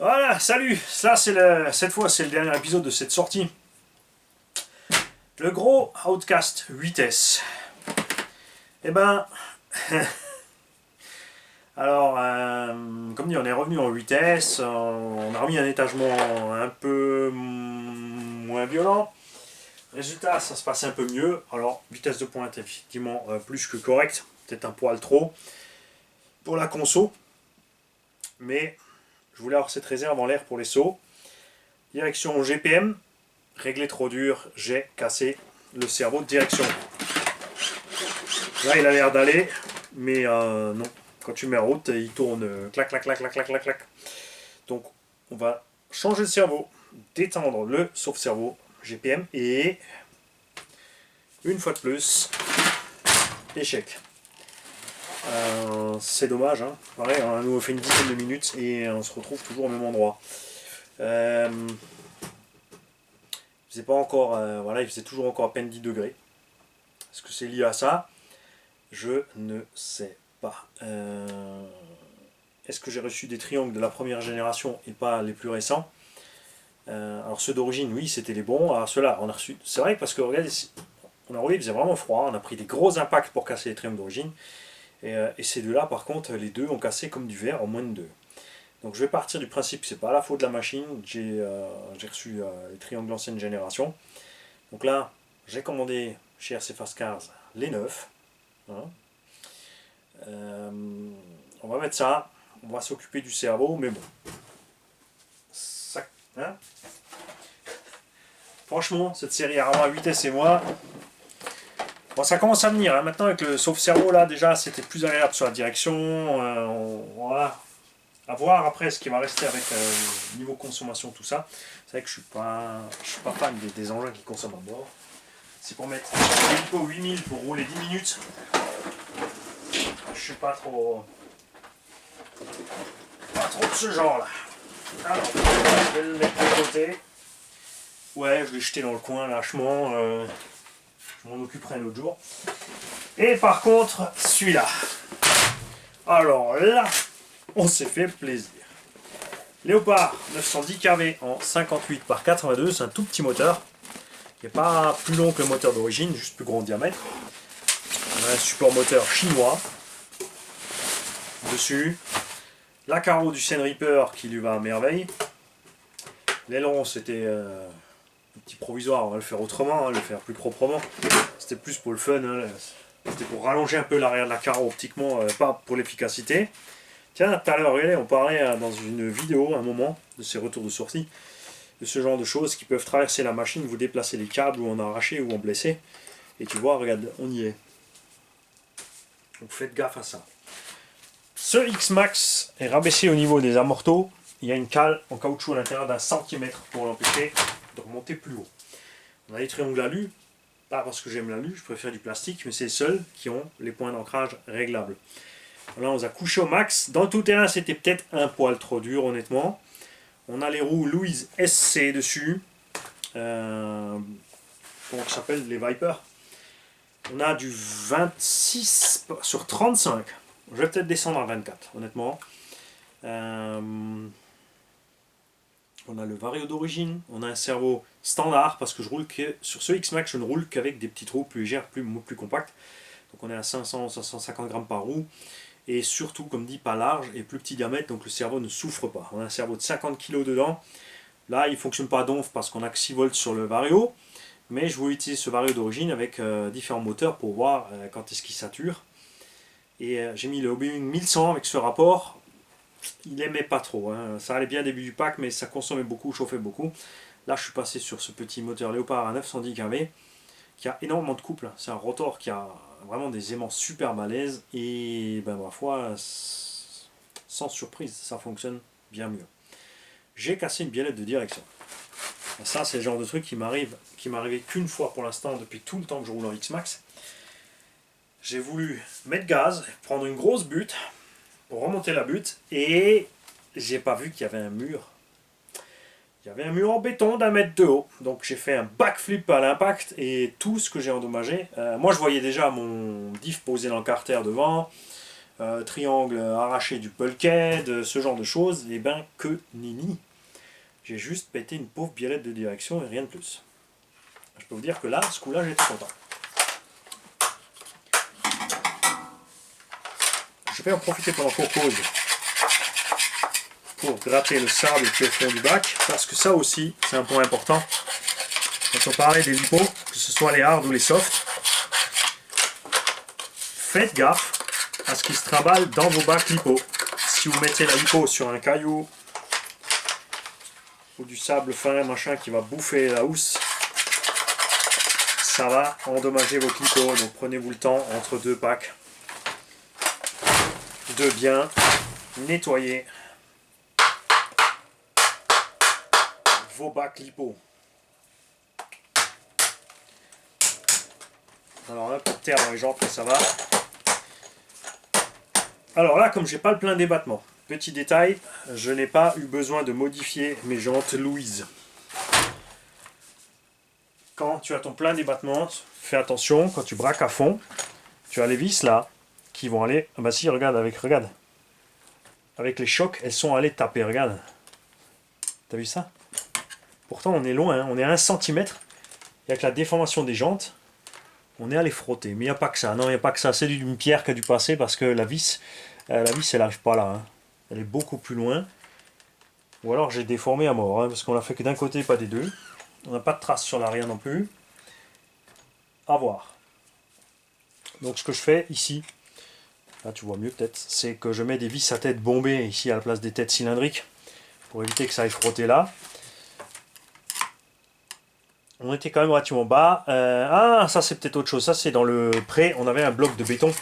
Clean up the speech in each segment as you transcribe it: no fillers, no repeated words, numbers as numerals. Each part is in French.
Voilà, salut. Cette fois, c'est le dernier épisode de cette sortie. Le gros Outcast 8S. Eh ben, alors, comme dit, on est revenu en 8S. On a remis un étagement un peu moins violent. Résultat, ça se passe un peu mieux. Alors, vitesse de pointe, effectivement, plus que correct. Peut-être un poil trop pour la conso. Mais je voulais avoir cette réserve en l'air pour les sauts. Direction GPM. Réglé trop dur, j'ai cassé le cerveau de direction. Là, il a l'air d'aller, mais non. Quand tu mets en route, il tourne clac, clac, clac, clac, clac, clac, clac. Donc, on va changer le cerveau, détendre le sauve-cerveau GPM et une fois de plus, échec. C'est dommage, hein. Pareil, on nous fait une dizaine de minutes et on se retrouve toujours au même endroit. Il faisait pas encore, voilà, il faisait toujours encore à peine 10 degrés. Est-ce que c'est lié à ça? Je ne sais pas. Est-ce que j'ai reçu des triangles de la première génération et pas les plus récents? Alors ceux d'origine, oui, c'était les bons. Alors ceux-là, on a reçu. C'est vrai parce que regardez, on a roulé, il faisait vraiment froid. On a pris des gros impacts pour casser les triangles d'origine. Et ces deux-là, par contre, les deux ont cassé comme du verre en moins de 2. Donc je vais partir du principe que c'est pas la faute de la machine. J'ai reçu les triangles d'ancienne génération. Donc là, j'ai commandé chez RC Fast Cars les 9. Hein. On va mettre ça. On va s'occuper du cerveau, mais bon. Ça, hein. Franchement, cette série Arma 8S et moi, bon, ça commence à venir. Hein. Maintenant, avec le sauve-cerveau, là, déjà, c'était plus agréable sur la direction. Voilà. À voir après ce qui va rester avec niveau consommation, tout ça. C'est vrai que je suis pas fan des engins qui consomment à bord. C'est pour mettre l'hélico 8000 pour rouler 10 minutes. Je suis pas trop de ce genre là. Alors, je vais le mettre de côté. Ouais, je l'ai jeté dans le coin lâchement. Je m'en occuperai un autre jour. Et par contre, celui-là. Alors là, on s'est fait plaisir. Léopard 910 kV en 58 par 82, c'est un tout petit moteur. Il n'est pas plus long que le moteur d'origine, juste plus grand diamètre. On a un support moteur chinois dessus. La carreau du Seine Reaper qui lui va à merveille. L'aileron c'était un petit provisoire, on va le faire autrement, hein, le faire plus proprement. C'était plus pour le fun, hein, c'était pour rallonger un peu l'arrière de la carreau optiquement, pas pour l'efficacité. Tiens, tout à l'heure, regardez, on parlait dans une vidéo, à un moment, de ces retours de sortie, de ce genre de choses qui peuvent traverser la machine, vous déplacer les câbles ou en arracher ou en blesser. Et tu vois, regarde, on y est. Donc faites gaffe à ça. Ce X-Max est rabaissé au niveau des amortos. Il y a une cale en caoutchouc à l'intérieur d'un centimètre pour l'empêcher de remonter plus haut. On a les triangles alu, pas parce que j'aime l'alu, je préfère du plastique, mais c'est les seuls qui ont les points d'ancrage réglables. Là, on les a couchés au max. Dans le tout-terrain, c'était peut-être un poil trop dur, honnêtement. On a les roues Louise SC dessus. Comment ça s'appelle? Les Viper. On a du 26 sur 35. Je vais peut-être descendre à 24, honnêtement. On a le Vario d'origine. On a un cerveau standard parce que je roule que sur ce X-Max, je ne roule qu'avec des petites roues plus légères, plus compactes. Donc on est à 500-550 grammes par roue. Et surtout, comme dit, pas large et plus petit diamètre, donc le cerveau ne souffre pas. On a un cerveau de 50 kg dedans. Là, il ne fonctionne pas à donf parce qu'on a que 6 volts sur le Vario. Mais je voulais utiliser ce Vario d'origine avec différents moteurs pour voir quand est-ce qu'il sature. Et j'ai mis le Hobbywing 1100 avec ce rapport. Il n'aimait pas trop. Hein. Ça allait bien début du pack, mais ça consommait beaucoup, chauffait beaucoup. Là, je suis passé sur ce petit moteur Léopard à 910 kV qui a énormément de couple. C'est un rotor qui a vraiment des aimants super balèzes et ben ma foi, sans surprise, ça fonctionne bien mieux. J'ai cassé une biellette de direction. Et ça, c'est le genre de truc qui m'arrivait qu'une fois pour l'instant depuis tout le temps que je roule en X-Max. J'ai voulu mettre gaz, prendre une grosse butte pour remonter la butte et j'ai pas vu qu'il y avait un mur. Il y avait un mur en béton d'1 mètre de haut, donc j'ai fait un backflip à l'impact et tout ce que j'ai endommagé. Moi je voyais déjà mon diff posé dans le carter devant, triangle arraché du bulkhead, ce genre de choses, et ben que nini. J'ai juste pété une pauvre biellette de direction et rien de plus. Je peux vous dire que là, ce coup-là, j'étais content. Je vais en profiter pendant qu'on pause pour gratter le sable qui est au fond du bac, parce que ça aussi, c'est un point important. Quand on parlait des lipos, que ce soit les hard ou les soft, faites gaffe à ce qui se trimballe dans vos bacs lipo. Si vous mettez la lipo sur un caillou ou du sable fin, machin, qui va bouffer la housse, ça va endommager vos clipos. Donc prenez-vous le temps entre deux packs de bien nettoyer vos bacs lipo. Alors un peu de terre dans les jantes, ça va. Alors là, comme j'ai pas le plein débattement, petit détail, je n'ai pas eu besoin de modifier mes jantes Louise. Quand tu as ton plein débattement, fais attention, quand tu braques à fond, tu as les vis là qui vont aller. Ah bah si, regarde. Avec les chocs, elles sont allées taper, regarde. T'as vu ça? Pourtant on est loin, hein, on est à 1 cm. Et avec la déformation des jantes, on est allé frotter. Mais il n'y a pas que ça. Non, il n'y a pas que ça. C'est une pierre qui a dû passer parce que la vis elle n'arrive pas là. Hein. Elle est beaucoup plus loin. Ou alors j'ai déformé à mort. Hein, parce qu'on l'a fait que d'un côté, pas des deux. On n'a pas de traces sur l'arrière non plus. À voir. Donc ce que je fais ici, là tu vois mieux peut-être, c'est que je mets des vis à tête bombée ici à la place des têtes cylindriques. Pour éviter que ça aille frotter là. On était quand même relativement bas. Ah, ça c'est peut-être autre chose. Ça c'est dans le pré. On avait un bloc de béton.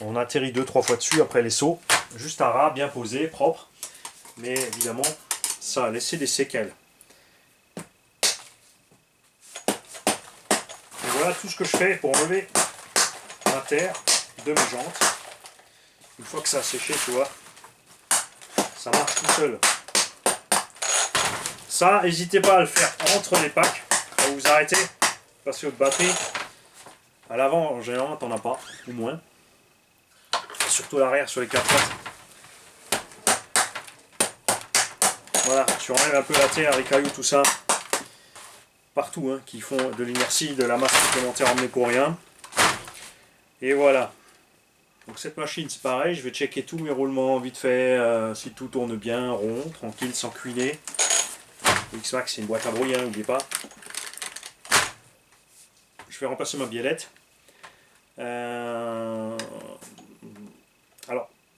On a atterri 2-3 fois dessus après les sauts. Juste un ras bien posé, propre. Mais évidemment, ça a laissé des séquelles. Et voilà tout ce que je fais pour enlever la terre de mes jantes. Une fois que ça a séché, tu vois, ça marche tout seul. Ça, n'hésitez pas à le faire entre les packs. Quand vous arrêtez, passez votre batterie. À l'avant, en général, t'en as pas, ou moins. Et surtout à l'arrière sur les 4 pattes. Voilà, tu enlèves un peu la terre, les cailloux, tout ça. Partout, hein, qui font de l'inertie, de la masse supplémentaire emmenée pour rien. Et voilà. Donc cette machine, c'est pareil, je vais checker tous mes roulements vite fait, si tout tourne bien, rond, tranquille, sans cuiner. Le X-Max, c'est une boîte à bruit, hein, n'oubliez pas. Je vais remplacer ma biellette. Alors,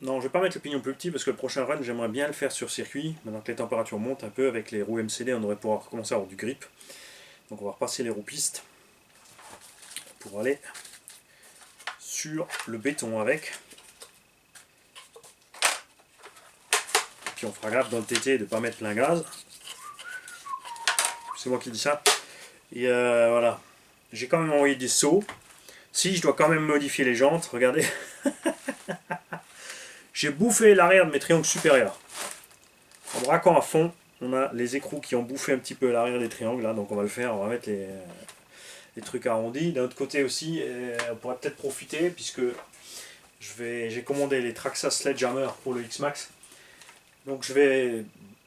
non, je vais pas mettre le pignon plus petit parce que le prochain run, j'aimerais bien le faire sur circuit. Maintenant que les températures montent un peu avec les roues MCD, on devrait pouvoir commencer à avoir du grip. Donc on va repasser les roues pistes pour aller sur le béton avec. Puis on fera gaffe dans le TT de ne pas mettre plein gaz. C'est moi qui dis ça. Et voilà. J'ai quand même envoyé des sauts. Si, je dois quand même modifier les jantes. Regardez. J'ai bouffé l'arrière de mes triangles supérieurs. En braquant à fond, on a les écrous qui ont bouffé un petit peu l'arrière des triangles. Là, donc on va le faire. On va mettre les trucs arrondis. D'un autre côté aussi, on pourrait peut-être profiter puisque j'ai commandé les Traxxas Sledgehammer pour le X-Max. Donc je vais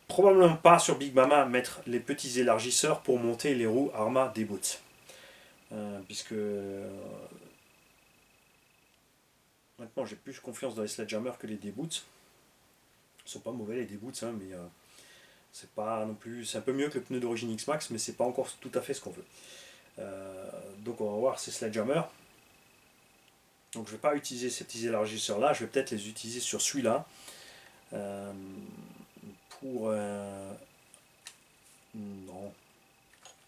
probablement pas sur Big Mama mettre les petits élargisseurs pour monter les roues Arrma des boots. Puisque maintenant j'ai plus confiance dans les Sledgehammer que les D-Boots. Ils sont pas mauvais les D-Boots, hein, mais c'est pas non plus. C'est un peu mieux que le pneu d'origine X-Max, mais c'est pas encore tout à fait ce qu'on veut. Donc on va voir ces Sledgehammer. Donc je vais pas utiliser ces petits élargisseurs là, je vais peut-être les utiliser sur celui-là. Pour non,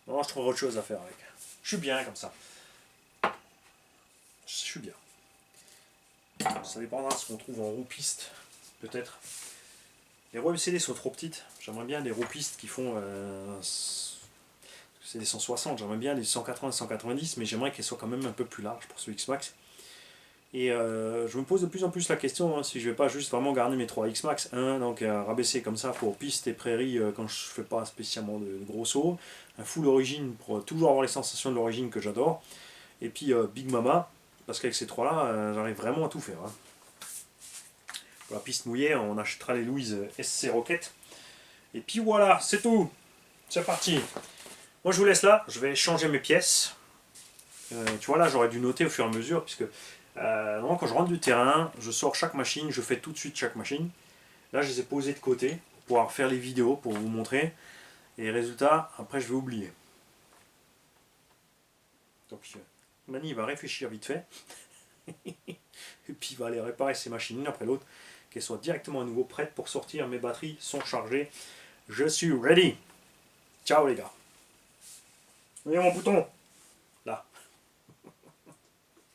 je trouverai autre chose à faire avec. Je suis bien comme ça. Je suis bien. Ça dépendra de ce qu'on trouve en roue piste, peut-être. Les roues MCD sont trop petites. J'aimerais bien des roues pistes qui font. C'est des 160, j'aimerais bien des 180-190, mais j'aimerais qu'elles soient quand même un peu plus larges pour ce X-Max. Et je me pose de plus en plus la question si je vais pas juste vraiment garder mes 3 X-Max, donc rabaisser comme ça pour piste et prairie quand je fais pas spécialement de gros sauts, un full origine pour toujours avoir les sensations de l'origine que j'adore, et puis Big Mama, parce qu'avec ces 3 là j'arrive vraiment à tout faire. Hein. Pour la piste mouillée, on achètera les Louise SC Rocket. Et puis voilà, c'est tout. C'est parti. Moi je vous laisse là, je vais changer mes pièces. Tu vois là, j'aurais dû noter au fur et à mesure, puisque normalement quand je rentre du terrain, je sors chaque machine, je fais tout de suite chaque machine. Là je les ai posées de côté pour pouvoir faire les vidéos, pour vous montrer. Et résultat, après je vais oublier. Donc Mani il va réfléchir vite fait. Et puis il va aller réparer ces machines l'une après l'autre, qu'elles soient directement à nouveau prêtes pour sortir. Mes batteries sont chargées. Je suis ready. Ciao les gars. Voyez mon bouton.